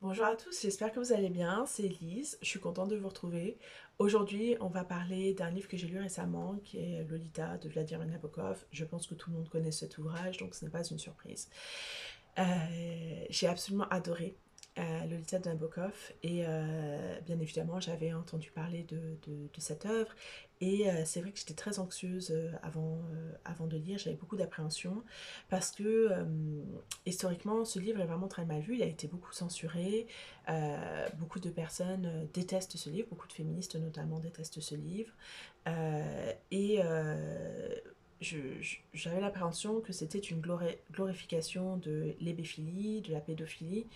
Bonjour à tous, j'espère que vous allez bien, c'est Elise, je suis contente de vous retrouver. Aujourd'hui, on va parler d'un livre que j'ai lu récemment qui est Lolita de Vladimir Nabokov. Je pense que tout le monde connaît cet ouvrage, donc ce n'est pas une surprise. J'ai absolument adoré Lolita de Nabokov et bien évidemment j'avais entendu parler de cette œuvre et c'est vrai que j'étais très anxieuse avant de lire, j'avais beaucoup d'appréhension parce que historiquement ce livre est vraiment très mal vu, il a été beaucoup censuré, beaucoup de personnes détestent ce livre, beaucoup de féministes notamment détestent ce livre et j'avais l'appréhension que c'était une glorification de l'hébéphilie, de la pédophilie.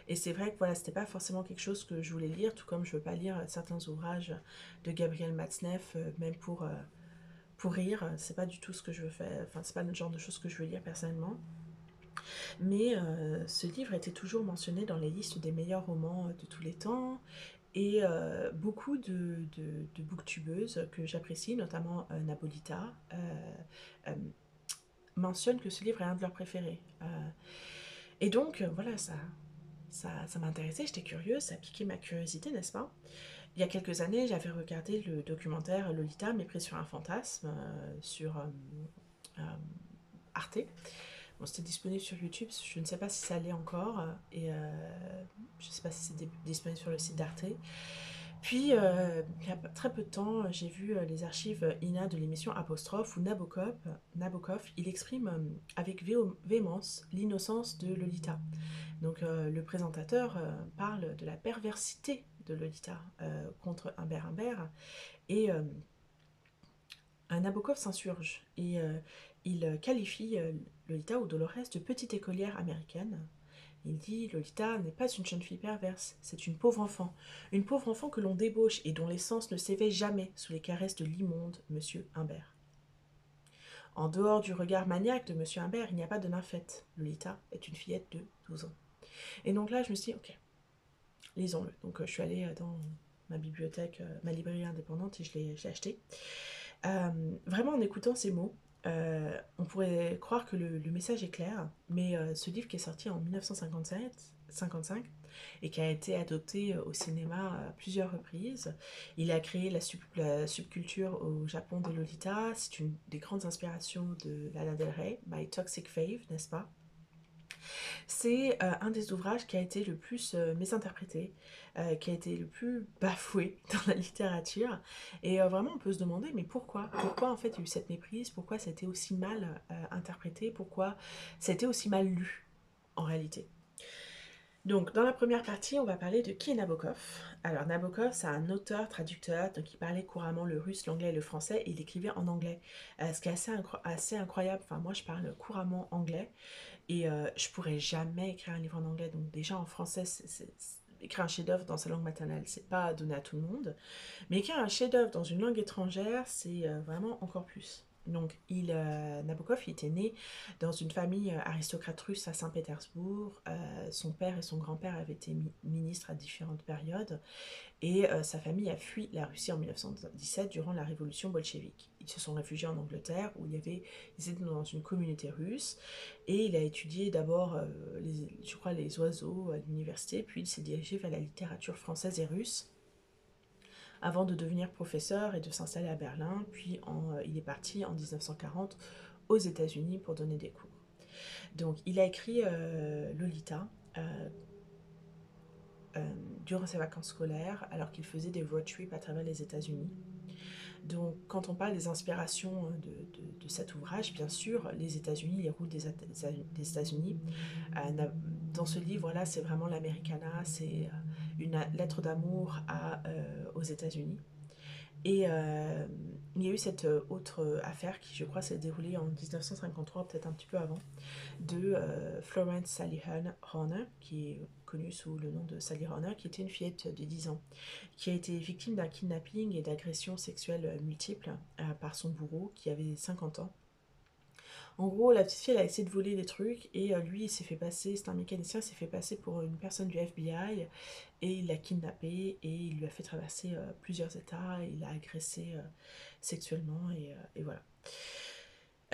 Et c'est vrai que voilà, c'était pas forcément quelque chose que je voulais lire, tout comme je veux pas lire certains ouvrages de Gabriel Matzneff, même pour rire. C'est pas du tout ce que je veux faire, enfin, c'est pas le genre de choses que je veux lire personnellement. Mais ce livre était toujours mentionné dans les listes des meilleurs romans de tous les temps. Et beaucoup de booktubeuses que j'apprécie, notamment Napolita, euh, mentionnent que ce livre est un de leurs préférés. Et donc, voilà, ça m'a intéressée, j'étais curieuse, ça a piqué ma curiosité, n'est-ce pas? Il y a quelques années, j'avais regardé le documentaire Lolita, mépris sur un fantasme, sur euh, Arte. Bon, c'était disponible sur YouTube, je ne sais pas si ça l'est encore, et je ne sais pas si c'est disponible sur le site d'Arte. Puis, il y a très peu de temps, j'ai vu les archives INA de l'émission Apostrophe où Nabokov il exprime avec véhémence l'innocence de Lolita. Donc, le présentateur parle de la perversité de Lolita contre Humbert Humbert et Nabokov s'insurge et il qualifie Lolita ou Dolores de petite écolière américaine. Il dit Lolita n'est pas une jeune fille perverse, c'est une pauvre enfant que l'on débauche et dont l'essence ne s'éveille jamais sous les caresses de l'immonde Monsieur Humbert. En dehors du regard maniaque de Monsieur Humbert, il n'y a pas de nymphette. Lolita est une fillette de 12 ans. Et donc là, je me suis dit, ok, lisons-le. Donc je suis allée dans ma bibliothèque, ma librairie indépendante et je l'ai acheté. Vraiment en écoutant ces mots, on pourrait croire que le message est clair, mais ce livre qui est sorti en 1955 et qui a été adopté au cinéma à plusieurs reprises, il a créé la subculture au Japon de Lolita, c'est une des grandes inspirations de Lana Del Rey, My Toxic Fave, n'est-ce pas? C'est un des ouvrages qui a été le plus mésinterprété, qui a été le plus bafoué dans la littérature. Et vraiment, on peut se demander, mais pourquoi? Pourquoi en fait il y a eu cette méprise? Pourquoi ça a été aussi mal interprété? Pourquoi ça a été aussi mal lu en réalité? Donc, dans la première partie, on va parler de qui est Nabokov. Alors, Nabokov, c'est un auteur-traducteur, donc il parlait couramment le russe, l'anglais et le français, et il écrivait en anglais. Ce qui est assez incroyable, enfin, moi je parle couramment anglais, et je pourrais jamais écrire un livre en anglais. Donc déjà en français, écrire un chef-d'œuvre dans sa langue maternelle, c'est pas donné à tout le monde. Mais écrire un chef-d'œuvre dans une langue étrangère, c'est vraiment encore plus. Donc, Nabokov, il était né dans une famille aristocrate russe à Saint-Pétersbourg. Son père et son grand-père avaient été ministres à différentes périodes. Et sa famille a fui la Russie en 1917 durant la révolution bolchevique. Ils se sont réfugiés en Angleterre où ils étaient dans une communauté russe et il a étudié d'abord, je crois, les oiseaux à l'université, puis il s'est dirigé vers la littérature française et russe avant de devenir professeur et de s'installer à Berlin, puis il est parti en 1940 aux États-Unis pour donner des cours. Donc il a écrit Lolita, euh, euh, durant ses vacances scolaires, alors qu'il faisait des road trips à travers les États-Unis. Donc, quand on parle des inspirations de cet ouvrage, bien sûr, les États-Unis, les routes des États-Unis. Dans ce livre-là, c'est vraiment l'Americana, c'est une lettre d'amour aux États-Unis. Et il y a eu cette autre affaire qui, je crois, s'est déroulée en 1953, peut-être un petit peu avant, de Florence Sally Horner, qui est connue sous le nom de Sally Horner, qui était une fillette de 10 ans, qui a été victime d'un kidnapping et d'agressions sexuelles multiples par son bourreau, qui avait 50 ans. En gros, la petite fille, elle a essayé de voler des trucs, et lui, il s'est fait passer, c'est un mécanicien, il s'est fait passer pour une personne du FBI, et il l'a kidnappé, et il lui a fait traverser plusieurs états, et il l'a agressé sexuellement, et voilà.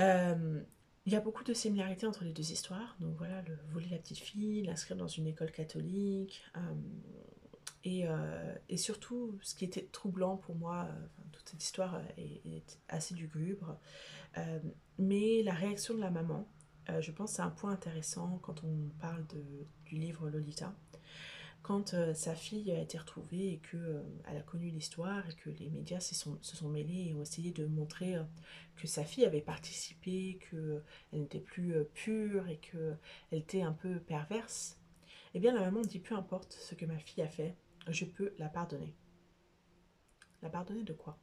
Euh, Il y a beaucoup de similarités entre les deux histoires. Donc voilà, le voler la petite fille, l'inscrire dans une école catholique. Et surtout, ce qui était troublant pour moi, toute cette histoire est assez lugubre. Euh, mais la réaction de la maman, je pense que c'est un point intéressant quand on parle du livre Lolita. Quand sa fille a été retrouvée et qu'elle a connu l'histoire et que les médias se sont mêlés et ont essayé de montrer que sa fille avait participé, qu'elle n'était plus pure et qu'elle était un peu perverse, eh bien la maman dit peu importe ce que ma fille a fait, je peux la pardonner. La pardonner de quoi?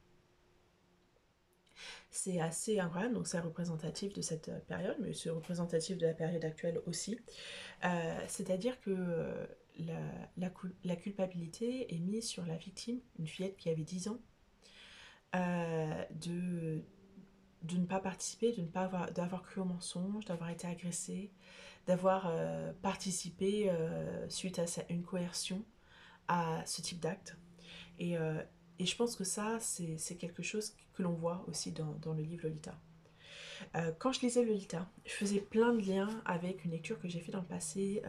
C'est assez incroyable, donc c'est représentatif de cette période, mais c'est représentatif de la période actuelle aussi. C'est-à-dire que la, la culpabilité est mise sur la victime, une fillette qui avait 10 ans, de ne pas participer, de ne pas d'avoir cru au mensonge, d'avoir été agressée, d'avoir participé suite à une coercion à ce type d'acte. Et, euh, et je pense que ça, c'est quelque chose que l'on voit aussi dans le livre Lolita. Quand je lisais Lolita, je faisais plein de liens avec une lecture que j'ai fait dans le passé,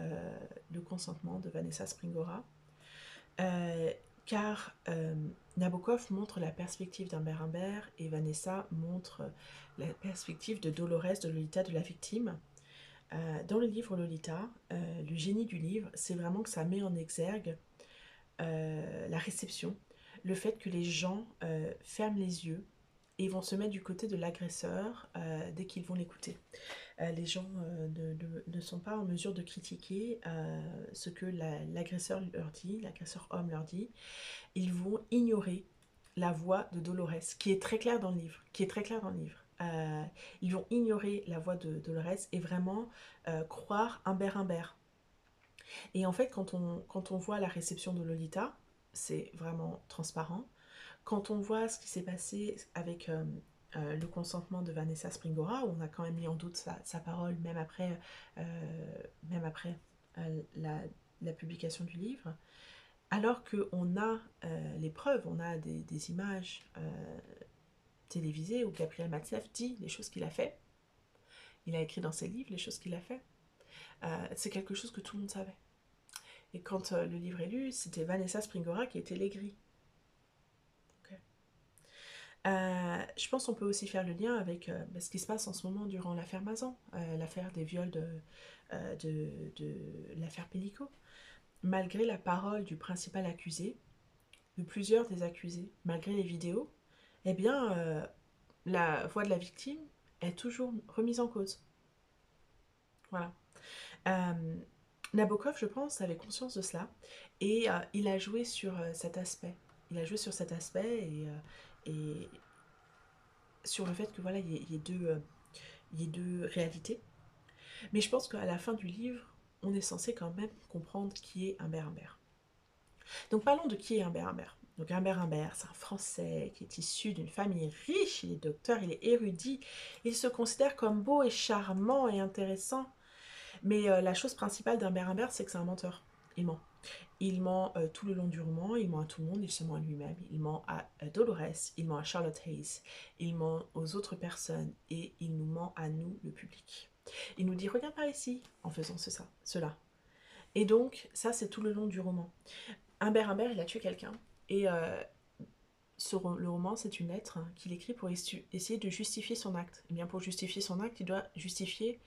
Le consentement de Vanessa Springora, euh, car Nabokov montre la perspective d'Humbert Humbert et Vanessa montre la perspective de Dolores, de Lolita, de la victime. Dans le livre Lolita, le génie du livre, c'est vraiment que ça met en exergue la réception, le fait que les gens ferment les yeux et vont se mettre du côté de l'agresseur dès qu'ils vont l'écouter. Les gens ne sont pas en mesure de critiquer ce que l'agresseur leur dit, l'agresseur homme leur dit. Ils vont ignorer la voix de Dolores, qui est très claire dans le livre, qui est très claire dans le livre. Ils vont ignorer la voix de Dolores et vraiment croire Humbert Humbert. Et en fait, quand on voit la réception de Lolita, c'est vraiment transparent. Quand on voit ce qui s'est passé avec le consentement de Vanessa Springora, où on a quand même mis en doute sa parole, même après la publication du livre, alors qu'on a les preuves, on a des images télévisées où Gabriel Matzneff dit les choses qu'il a fait, il a écrit dans ses livres les choses qu'il a fait, c'est quelque chose que tout le monde savait. Et quand le livre est lu, c'était Vanessa Springora qui était l'aigrie. Okay. Je pense qu'on peut aussi faire le lien avec ce qui se passe en ce moment durant l'affaire Mazan, l'affaire des viols de l'affaire Pellico. Malgré la parole du principal accusé, de plusieurs des accusés, malgré les vidéos, eh bien, la voix de la victime est toujours remise en cause. Voilà. Euh, Nabokov, je pense, avait conscience de cela et il a joué sur cet aspect. Il a joué sur cet aspect et sur le fait que voilà, il y ait deux réalités. Mais je pense qu'à la fin du livre, on est censé quand même comprendre qui est Humbert Humbert. Donc parlons de qui est Humbert Humbert. Donc Humbert Humbert, c'est un Français qui est issu d'une famille riche, il est docteur, il est érudit, il se considère comme beau et charmant et intéressant. Mais la chose principale d'Humbert Humbert, c'est que c'est un menteur. Il ment. Il ment tout le long du roman, il ment à tout le monde, il se ment à lui-même, il ment à Dolores, il ment à Charlotte Hayes, il ment aux autres personnes et il nous ment à nous, le public. Il nous dit regarde par ici en faisant cela. Et donc, ça, c'est tout le long du roman. Humbert, il a tué quelqu'un. Et le roman, c'est une lettre qu'il écrit pour essayer de justifier son acte. Et bien, pour justifier son acte, il doit justifier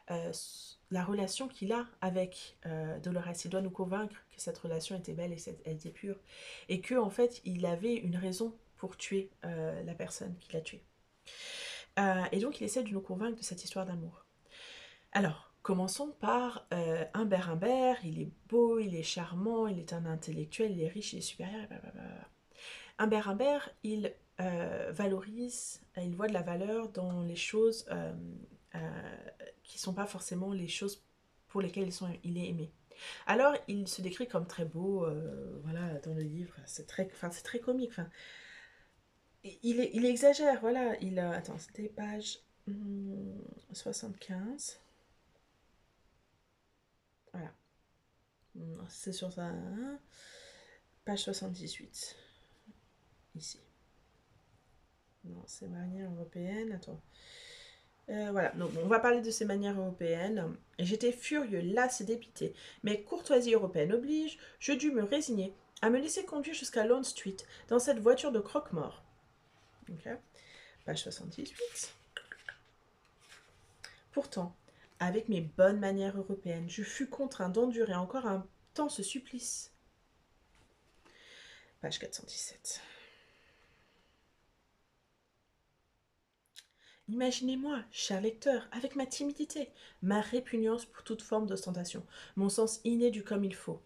euh, la relation qu'il a avec Dolores. Il doit nous convaincre que cette relation était belle et elle était pure. Et que, en fait, il avait une raison pour tuer la personne qu'il a tuée. Et donc, il essaie de nous convaincre de cette histoire d'amour. Alors, commençons par Humbert Humbert. Il est beau, il est charmant, il est un intellectuel, il est riche, il est supérieur, blablabla. Humbert Humbert, il valorise, il voit de la valeur dans les choses qui ne sont pas forcément les choses pour lesquelles il est aimé. Alors, il se décrit comme très beau, voilà, dans le livre, c'est très comique. Il exagère, voilà. Attends, c'était page 75. Voilà. C'est sur ça. Page 78. Ici. Non, c'est manière européenne. Attends. Voilà, donc on va parler de ces manières européennes. J'étais furieux, las et dépité, mais courtoisie européenne oblige, je dus me résigner à me laisser conduire jusqu'à Lone Street dans cette voiture de croque-mort. Ok, page 78. Pourtant, avec mes bonnes manières européennes, je fus contraint d'endurer encore un temps ce supplice. Page 417. Imaginez-moi, cher lecteur, avec ma timidité, ma répugnance pour toute forme d'ostentation, mon sens inné du comme il faut.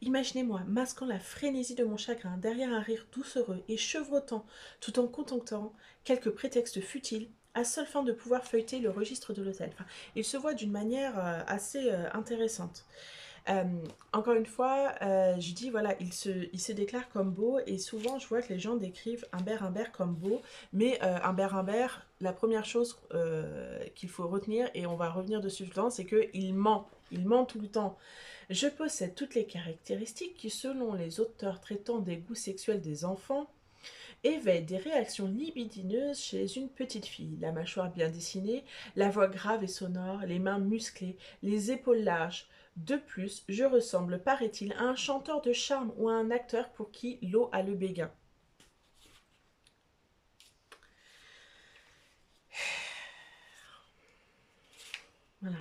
Imaginez-moi masquant la frénésie de mon chagrin derrière un rire doucereux et chevrotant, tout en contentant quelques prétextes futiles, à seule fin de pouvoir feuilleter le registre de l'hôtel. Enfin, il se voit d'une manière assez intéressante. Euh, Encore une fois, je dis, voilà, il se déclare comme beau, et souvent je vois que les gens décrivent Humbert comme beau, mais Humbert, la première chose qu'il faut retenir, et on va revenir dessus tout le temps, c'est qu'il ment. Il ment tout le temps. Je possède toutes les caractéristiques qui, selon les auteurs traitant des goûts sexuels des enfants, éveillent des réactions libidineuses chez une petite fille. La mâchoire bien dessinée, la voix grave et sonore, les mains musclées, les épaules larges. De plus, je ressemble, paraît-il, à un chanteur de charme ou à un acteur pour qui l'eau a le béguin. Voilà.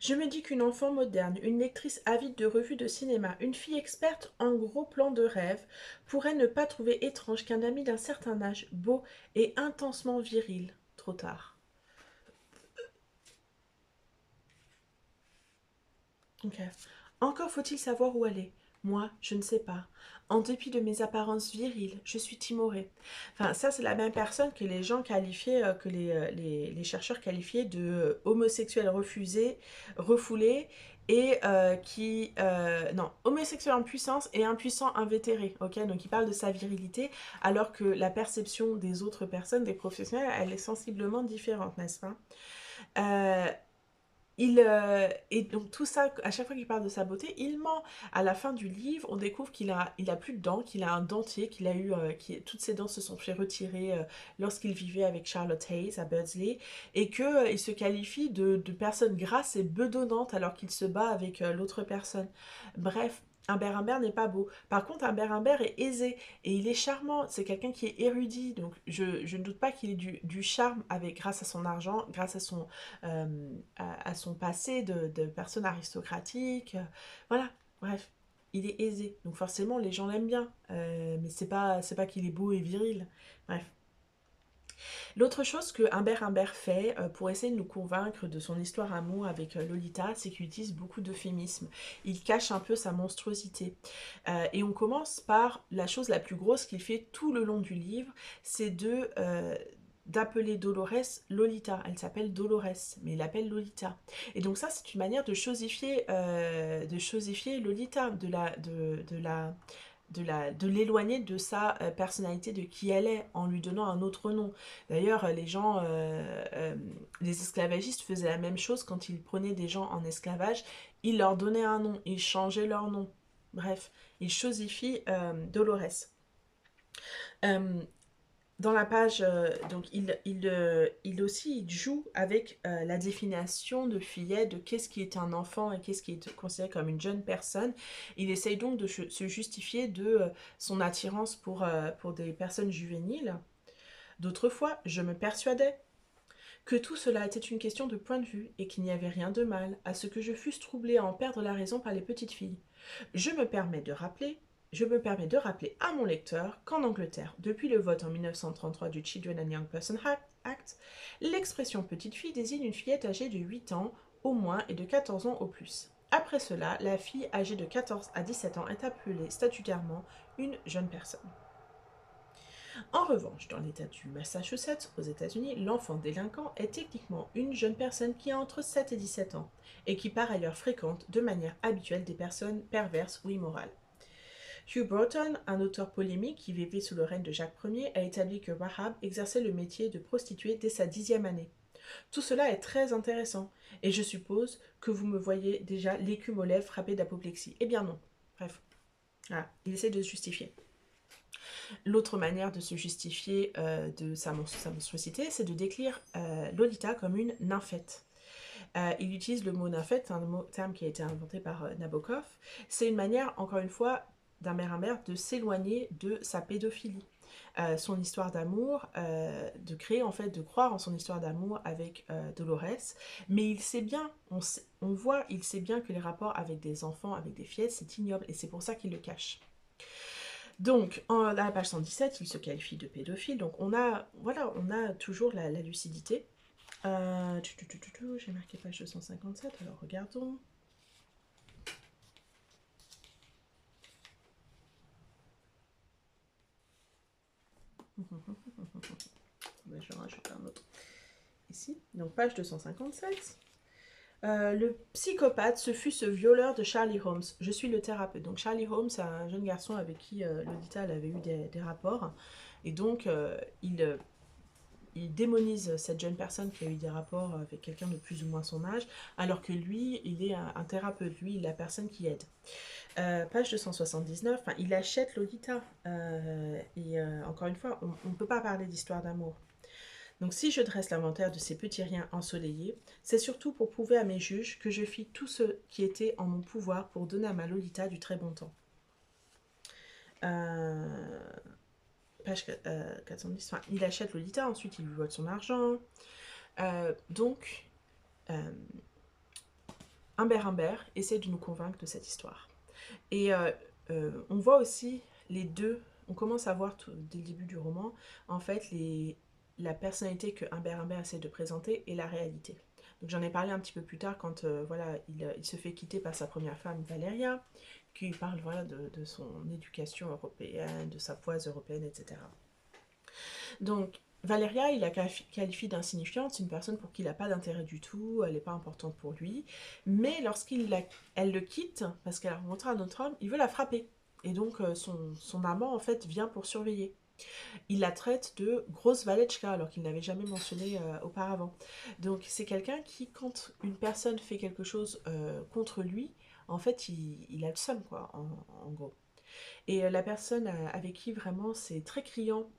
Je me dis qu'une enfant moderne, une lectrice avide de revues de cinéma, une fille experte en gros plans de rêve, pourrait ne pas trouver étrange qu'un ami d'un certain âge, beau et intensement viril, trop tard. Ok. Encore faut-il savoir où aller. Moi, je ne sais pas. En dépit de mes apparences viriles, je suis timorée. Enfin, ça, c'est la même personne que les gens qualifiaient, que les chercheurs qualifiaient de homosexuels refusés, refoulés, et non, homosexuel en puissance et impuissant invétéré. Ok, donc il parle de sa virilité, alors que la perception des autres personnes, des professionnels, elle est sensiblement différente, n'est-ce pas? Euh, et donc tout ça, à chaque fois qu'il parle de sa beauté, il ment. À la fin du livre, on découvre qu'il a plus de dents, qu'il a un dentier, qu'il a eu, toutes ses dents se sont fait retirer lorsqu'il vivait avec Charlotte Hayes à Birdsley, et que il se qualifie de personne grasse et bedonnante alors qu'il se bat avec l'autre personne. Bref. Humbert n'est pas beau. Par contre, Humbert est aisé et il est charmant. C'est quelqu'un qui est érudit. Donc, je ne doute pas qu'il ait du charme grâce à son argent, grâce euh, à son passé de personne aristocratique. Voilà, bref, il est aisé. Donc forcément, les gens l'aiment bien. Mais c'est pas qu'il est beau et viril. Bref. L'autre chose que Humbert fait pour essayer de nous convaincre de son histoire amour avec Lolita, c'est qu'il utilise beaucoup d'euphémismes. Il cache un peu sa monstruosité. Et on commence par la chose la plus grosse qu'il fait tout le long du livre, c'est d'appeler Dolores Lolita. Elle s'appelle Dolores, mais il l'appelle Lolita. Et donc ça, c'est une manière de chosifier Lolita, de l'éloigner de sa personnalité, de qui elle est, en lui donnant un autre nom. D'ailleurs, les esclavagistes faisaient la même chose quand ils prenaient des gens en esclavage. Ils leur donnaient un nom, ils changeaient leur nom. Bref, ils chosifient Dolores. Euh, Dans la page, donc il aussi il joue avec la définition de Fillet de qu'est-ce qui est un enfant et qu'est-ce qui est considéré comme une jeune personne. Il essaye donc de se justifier de son attirance pour des personnes juvéniles. D'autres fois, je me persuadais que tout cela était une question de point de vue et qu'il n'y avait rien de mal à ce que je fusse troublée à en perdre la raison par les petites filles. Je me permets de rappeler je me permets de rappeler à mon lecteur qu'en Angleterre, depuis le vote en 1933 du Children and Young Person Act, l'expression petite fille désigne une fillette âgée de 8 ans au moins et de 14 ans au plus. Après cela, la fille âgée de 14 à 17 ans est appelée statutairement une jeune personne. En revanche, dans l'État du Massachusetts, aux États-Unis, l'enfant délinquant est techniquement une jeune personne qui a entre 7 et 17 ans et qui par ailleurs fréquente de manière habituelle des personnes perverses ou immorales. Hugh Broughton, un auteur polémique qui vivait sous le règne de Jacques Ier, a établi que Rahab exerçait le métier de prostituée dès sa 10e année. Tout cela est très intéressant, et je suppose que vous me voyez déjà l'écume aux lèvres frappée d'apoplexie. Eh bien non. Bref, voilà, il essaie de se justifier. L'autre manière de se justifier de sa monstruosité, c'est de décrire Lolita comme une nymphette. Il utilise le mot nymphette, un terme qui a été inventé par Nabokov. C'est une manière, encore une fois, d'Humbert de s'éloigner de sa pédophilie. Son histoire d'amour, de créer en fait, de croire en son histoire d'amour avec Dolores, mais il sait bien, on voit, il sait bien que les rapports avec des enfants, avec des fillettes, c'est ignoble, et c'est pour ça qu'il le cache. Donc, à la page 117, il se qualifie de pédophile, donc voilà, on a toujours la lucidité. J'ai marqué page 257, alors regardons. Je rajoute un autre ici. Donc, page 257. Le psychopathe, ce fut ce violeur de Charlie Holmes. Je suis le thérapeute. Donc Charlie Holmes, c'est un jeune garçon avec qui Lolita avait eu des rapports. Et donc, il démonise cette jeune personne qui a eu des rapports avec quelqu'un de plus ou moins son âge, alors que lui, il est un thérapeute. Lui, il est la personne qui aide. Page 279, il achète Lolita. Encore une fois, on ne peut pas parler d'histoire d'amour. Donc si je dresse l'inventaire de ces petits riens ensoleillés, c'est surtout pour prouver à mes juges que je fis tout ce qui était en mon pouvoir pour donner à ma Lolita du très bon temps. Page 410, il achète Lolita, ensuite il lui vole son argent. Donc, Humbert essaie de nous convaincre de cette histoire. Et on voit aussi les deux, on commence à voir dès le début du roman, en fait, la personnalité que Humbert essaie de présenter et la réalité. Donc j'en ai parlé un petit peu plus tard quand voilà, il se fait quitter par sa première femme, Valéria, qui parle voilà, de son éducation européenne, de sa poise européenne, etc. Donc Valéria, il la qualifie d'insignifiante, c'est une personne pour qui il n'a pas d'intérêt du tout, elle n'est pas importante pour lui, mais elle le quitte, parce qu'elle a rencontré un autre homme, il veut la frapper. Et donc son amant, en fait, vient pour surveiller. Il la traite de grosse Valechka, alors qu'il n'avait jamais mentionné auparavant. Donc c'est quelqu'un qui, quand une personne fait quelque chose contre lui, en fait, il a le seum, quoi, en gros. Et la personne avec qui vraiment c'est très criant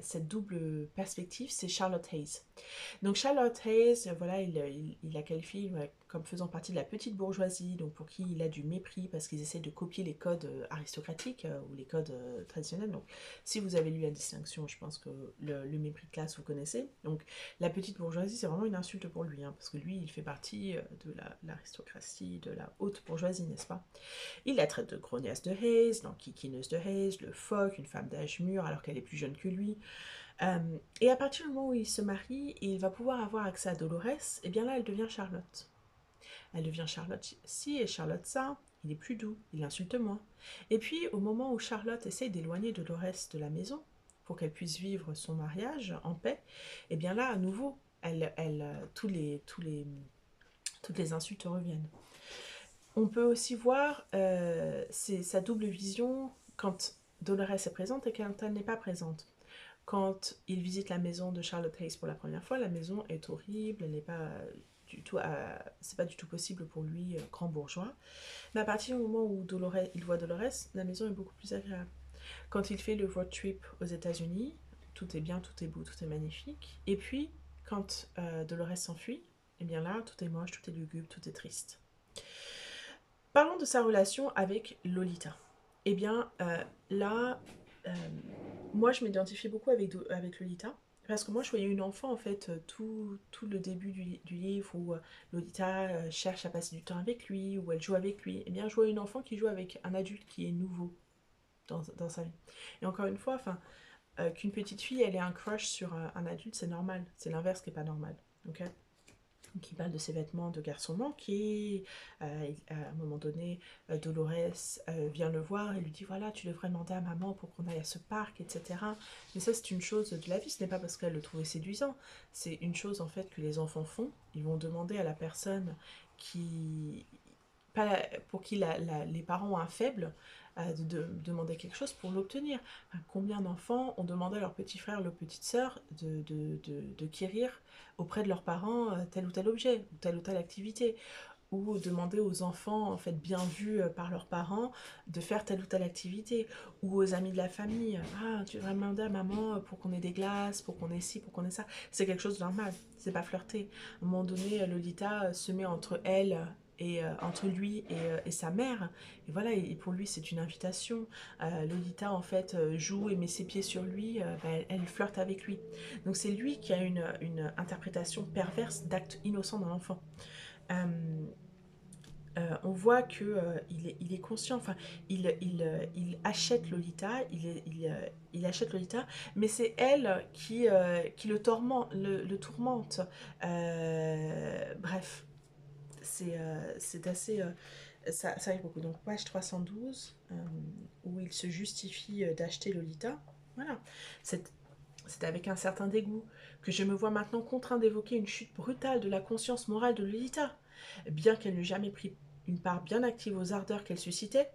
cette double perspective, c'est Charlotte Hayes. Donc Charlotte Hayes, voilà, il la qualifie comme faisant partie de la petite bourgeoisie, donc pour qui il a du mépris parce qu'ils essaient de copier les codes aristocratiques ou les codes traditionnels. Donc si vous avez lu La Distinction, je pense que le mépris de classe, vous connaissez. Donc la petite bourgeoisie, c'est vraiment une insulte pour lui, hein, parce que lui, il fait partie de l'aristocratie, de la haute bourgeoisie, n'est-ce pas? Il la traite de grognasse de Hayes, d'enquiquineuse de Hayes, le phoque, une femme d'âge mûr alors qu'elle est plus jeune que lui. Et à partir du moment où il se marie et il va pouvoir avoir accès à Dolores, et bien là, elle devient Charlotte. Elle devient Charlotte ci et Charlotte ça, il est plus doux, il l'insulte moins. Et puis, au moment où Charlotte essaye d'éloigner Dolores de la maison, pour qu'elle puisse vivre son mariage en paix, et bien là, à nouveau, toutes les insultes reviennent. On peut aussi voir sa double vision quand Dolores est présente et quand elle n'est pas présente. Quand il visite la maison de Charlotte Hayes pour la première fois, la maison est horrible, elle n'est pas du tout, c'est pas du tout possible pour lui, grand bourgeois. Mais à partir du moment où il voit Dolores, la maison est beaucoup plus agréable. Quand il fait le road trip aux États-Unis, tout est bien, tout est beau, tout est magnifique. Et puis, quand Dolores s'enfuit, eh bien là, tout est moche, tout est lugubre, tout est triste. Parlons de sa relation avec Lolita. Eh bien, là, moi, je m'identifiais beaucoup avec Lolita. Parce que moi, je voyais une enfant, en fait, tout le début du livre où Lolita cherche à passer du temps avec lui, où elle joue avec lui. Eh bien, je vois une enfant qui joue avec un adulte qui est nouveau dans sa vie. Et encore une fois, qu'une petite fille, elle ait un crush sur un adulte, c'est normal. C'est l'inverse qui n'est pas normal. Ok, qui parle de ses vêtements de garçon manqués. À un moment donné, Dolores vient le voir et lui dit voilà, tu devrais demander à maman pour qu'on aille à ce parc, etc. Mais ça, c'est une chose de la vie, ce n'est pas parce qu'elle le trouvait séduisant, c'est une chose en fait que les enfants font. Ils vont demander à la personne qui pour qui les parents ont un faible, de demander quelque chose pour l'obtenir. Combien d'enfants ont demandé à leur petit frère, leur petite sœur de quérir auprès de leurs parents tel ou tel objet, ou telle activité. ou demander aux enfants, en fait, bien vus par leurs parents, de faire telle ou telle activité, ou aux amis de la famille, ah, tu vas demander à maman pour qu'on ait des glaces, pour qu'on ait ci, pour qu'on ait ça, c'est quelque chose de normal, c'est pas flirter. À un moment donné, Lolita se met entre elle et entre lui et sa mère, et voilà, et pour lui c'est une invitation. Lolita en fait joue et met ses pieds sur lui, elle flirte avec lui. Donc c'est lui qui a une interprétation perverse d'actes innocents d'un enfant. Euh, on voit que il est conscient, enfin, il achète Lolita, il achète Lolita, mais c'est elle qui le tourmente. Bref, c'est assez... ça arrive beaucoup. Donc, page 312, où il se justifie d'acheter Lolita. Voilà. C'est c'est avec un certain dégoût que je me vois maintenant contraint d'évoquer une chute brutale de la conscience morale de Lolita. Bien qu'elle n'eût jamais pris une part bien active aux ardeurs qu'elle suscitait,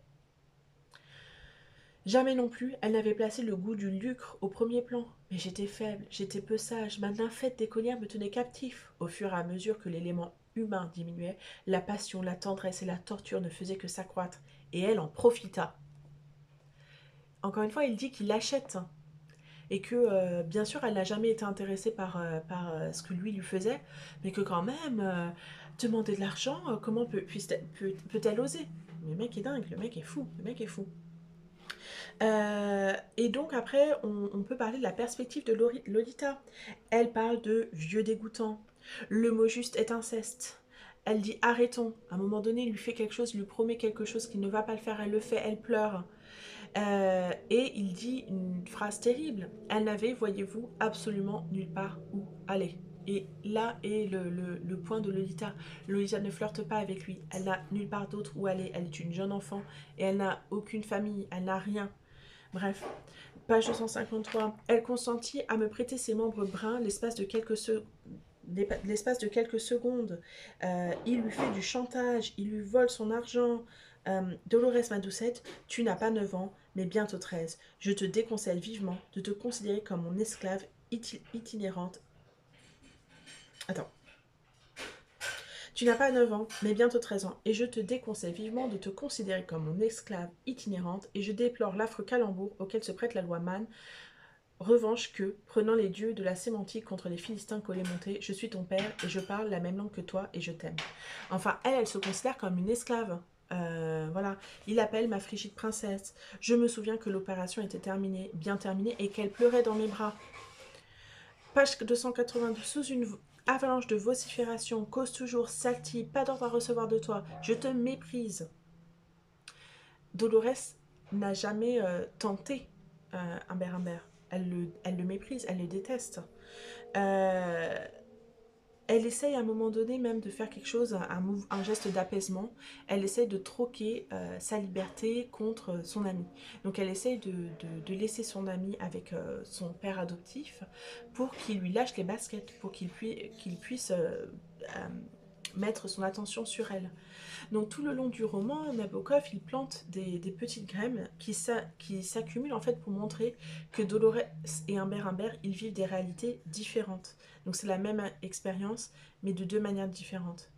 jamais non plus elle n'avait placé le goût du lucre au premier plan. Mais j'étais faible, j'étais peu sage, ma nymphette d'écolière me tenait captif. Au fur et à mesure que l'élément humain diminuait, la passion, la tendresse et la torture ne faisaient que s'accroître, et elle en profita. Encore une fois, il dit qu'il l'achète, et que bien sûr elle n'a jamais été intéressée par ce que lui faisait, mais que quand même demander de l'argent, comment peut-elle oser? Le mec est dingue, le mec est fou, le mec est fou. Et donc après on peut parler de la perspective de Lolita. Elle parle de vieux dégoûtant, le mot juste est inceste. Elle dit arrêtons, à un moment donné il lui fait quelque chose, il lui promet quelque chose qu'il ne va pas le faire, elle le fait, elle pleure. Et il dit une phrase terrible. Elle n'avait, voyez-vous, absolument nulle part où aller. Et là est le point de Lolita. Lolita ne flirte pas avec lui. Elle n'a nulle part d'autre où aller. Elle est une jeune enfant et elle n'a aucune famille. Elle n'a rien. Bref. Page 253. Elle consentit à me prêter ses membres bruns l'espace de quelques secondes. Il lui fait du chantage, il lui vole son argent. Dolores, ma doucette, tu n'as pas 9 ans, mais bientôt 13. Je te déconseille vivement de te considérer comme mon esclave itinérante. Attends. Tu n'as pas 9 ans, mais bientôt 13 ans, et je te déconseille vivement de te considérer comme mon esclave itinérante, et je déplore l'affreux calembour auquel se prête la loi Mann. Revanche que, prenant les dieux de la sémantique contre les Philistins montés, je suis ton père et je parle la même langue que toi et je t'aime. Enfin, elle se considère comme une esclave. Voilà, il appelle ma frigide princesse. Je me souviens que l'opération était terminée, bien terminée, et qu'elle pleurait dans mes bras. Page 282, sous une avalanche de vociférations, cause toujours, salty, pas d'ordre à recevoir de toi, je te méprise. Dolores n'a jamais tenté Humbert Humbert. Elle le méprise, elle le déteste. Euh, Elle essaye à un moment donné même de faire quelque chose, un geste d'apaisement. Elle essaye de troquer sa liberté contre son ami. Donc elle essaye de laisser son ami avec son père adoptif pour qu'il lui lâche les baskets, pour qu'il puisse mettre son attention sur elle. Donc tout le long du roman, Nabokov il plante des petites graines qui s'accumulent en fait pour montrer que Dolores et Humbert ils vivent des réalités différentes. Donc c'est la même expérience mais de deux manières différentes.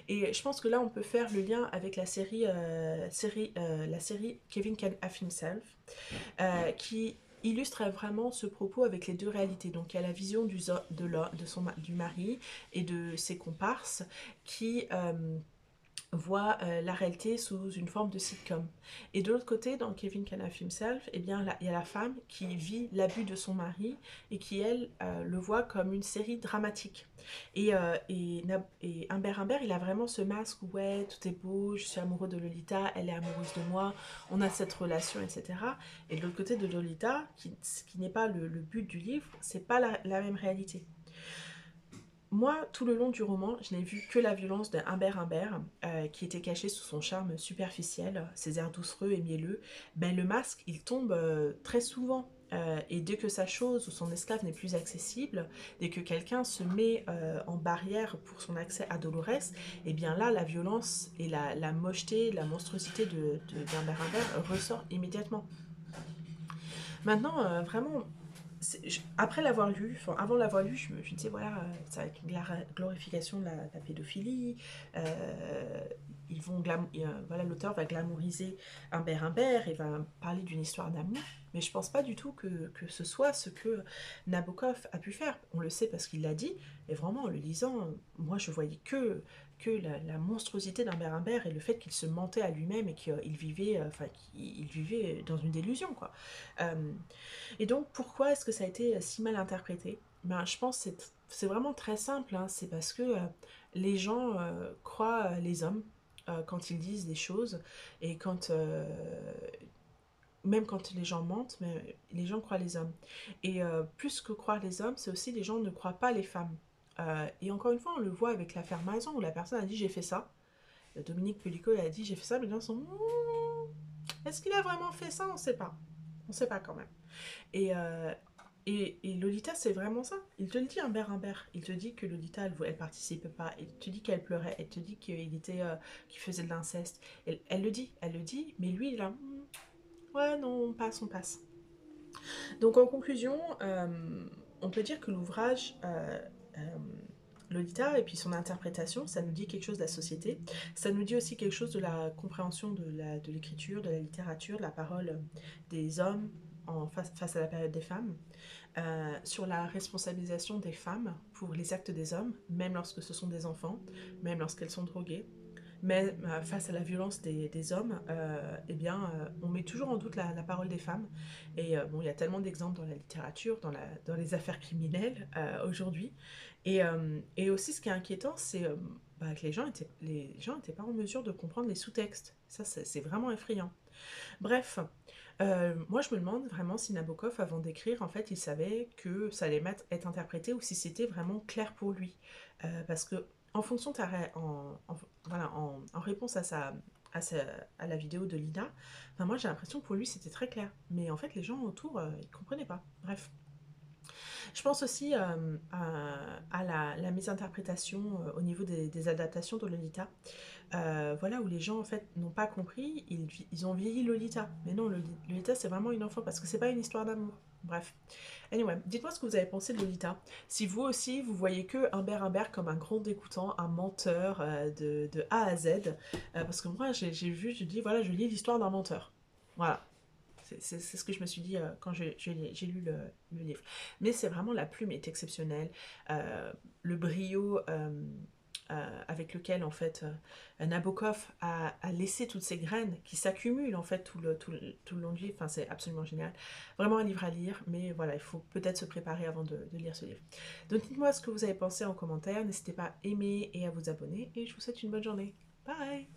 Et je pense que là on peut faire le lien avec la série Kevin Can Have Himself qui illustre vraiment ce propos avec les deux réalités. Donc il y a la vision du mari et de ses comparses qui voit la réalité sous une forme de sitcom. Et de l'autre côté, dans Kevin Can Have Himself, eh bien, il y a la femme qui vit l'abus de son mari et qui, elle, le voit comme une série dramatique. Et Humbert, il a vraiment ce masque où, ouais, tout est beau, je suis amoureux de Lolita, elle est amoureuse de moi, on a cette relation, etc. Et de l'autre côté de Lolita, qui n'est pas le but du livre, c'est pas la même réalité. Moi, tout le long du roman, je n'ai vu que la violence de Humbert, qui était caché sous son charme superficiel, ses airs doucereux et mielleux. Ben, le masque, il tombe très souvent. Et dès que sa chose ou son esclave n'est plus accessible, dès que quelqu'un se met en barrière pour son accès à Dolores, et bien là, la violence et la mocheté, la monstruosité d'Humbert ressort immédiatement. Maintenant, vraiment, après l'avoir lu, enfin avant l'avoir lu, je me disais voilà, c'est avec la glorification de la pédophilie, euh, voilà, l'auteur va glamouriser Humbert et va parler d'une histoire d'amour, mais je pense pas du tout que ce soit ce que Nabokov a pu faire. On le sait parce qu'il l'a dit, et vraiment en le lisant, moi je voyais que la monstruosité d'Humbert et le fait qu'il se mentait à lui-même et qu'il vivait, qu'il vivait dans une délusion, quoi. Euh, et donc, pourquoi est-ce que ça a été si mal interprété? Ben, je pense que c'est vraiment très simple, hein. C'est parce que les gens croient les hommes quand ils disent des choses, et même quand les gens mentent, mais les gens croient les hommes. Et plus que croire les hommes, c'est aussi les gens ne croient pas les femmes. Et encore une fois, on le voit avec l'affaire Maison, où la personne a dit j'ai fait ça. Dominique Pellicot a dit j'ai fait ça, mais les gens sont est-ce qu'il a vraiment fait ça? On ne sait pas. On ne sait pas quand même. Et, euh, et Lolita, c'est vraiment ça. Il te le dit, Humbert. Il te dit que Lolita, elle participe pas. Il te dit qu'elle pleurait. Elle te dit qu'il faisait de l'inceste. Elle le dit, mais lui, il est là. Ouais, non, on passe. Donc en conclusion, on peut dire que l'ouvrage euh, Lolita et puis son interprétation, ça nous dit quelque chose de la société. Ça nous dit aussi quelque chose de la compréhension de l'écriture, de la littérature, de la parole des hommes face à la période des femmes, sur la responsabilisation des femmes pour les actes des hommes, même lorsque ce sont des enfants, même lorsqu'elles sont droguées. Mais face à la violence des hommes, eh bien, on met toujours en doute la parole des femmes. Et bon, il y a tellement d'exemples dans la littérature, dans les affaires criminelles aujourd'hui. Et aussi, ce qui est inquiétant, c'est bah, que les gens étaient pas en mesure de comprendre les sous-textes. Ça, c'est vraiment effrayant. Bref, moi je me demande vraiment si Nabokov, avant d'écrire, en fait, il savait que ça allait être interprété ou si c'était vraiment clair pour lui. Parce que, en fonction de voilà, en réponse à, sa- à la vidéo de Lina, enfin, moi j'ai l'impression que pour lui c'était très clair. Mais en fait, les gens autour, ils comprenaient pas. Bref. Je pense aussi à la mésinterprétation au niveau des adaptations de Lolita. Voilà, où les gens en fait n'ont pas compris, ils ont vieilli Lolita. Mais non, Lolita c'est vraiment une enfant parce que c'est pas une histoire d'amour. Bref. Anyway, dites-moi ce que vous avez pensé de Lolita. Si vous aussi, vous voyez que Humbert comme un grand dégoûtant, un menteur de A à Z. Parce que moi, j'ai vu, je dis, voilà, je lis l'histoire d'un menteur. Voilà. C'est ce que je me suis dit quand j'ai lu le livre. Mais c'est vraiment, la plume est exceptionnelle. Le brio avec lequel en fait Nabokov a laissé toutes ces graines qui s'accumulent en fait tout le long du livre. Enfin, c'est absolument génial. Vraiment un livre à lire, mais voilà, il faut peut-être se préparer avant de lire ce livre. Donc dites-moi ce que vous avez pensé en commentaire. N'hésitez pas à aimer et à vous abonner. Et je vous souhaite une bonne journée. Bye!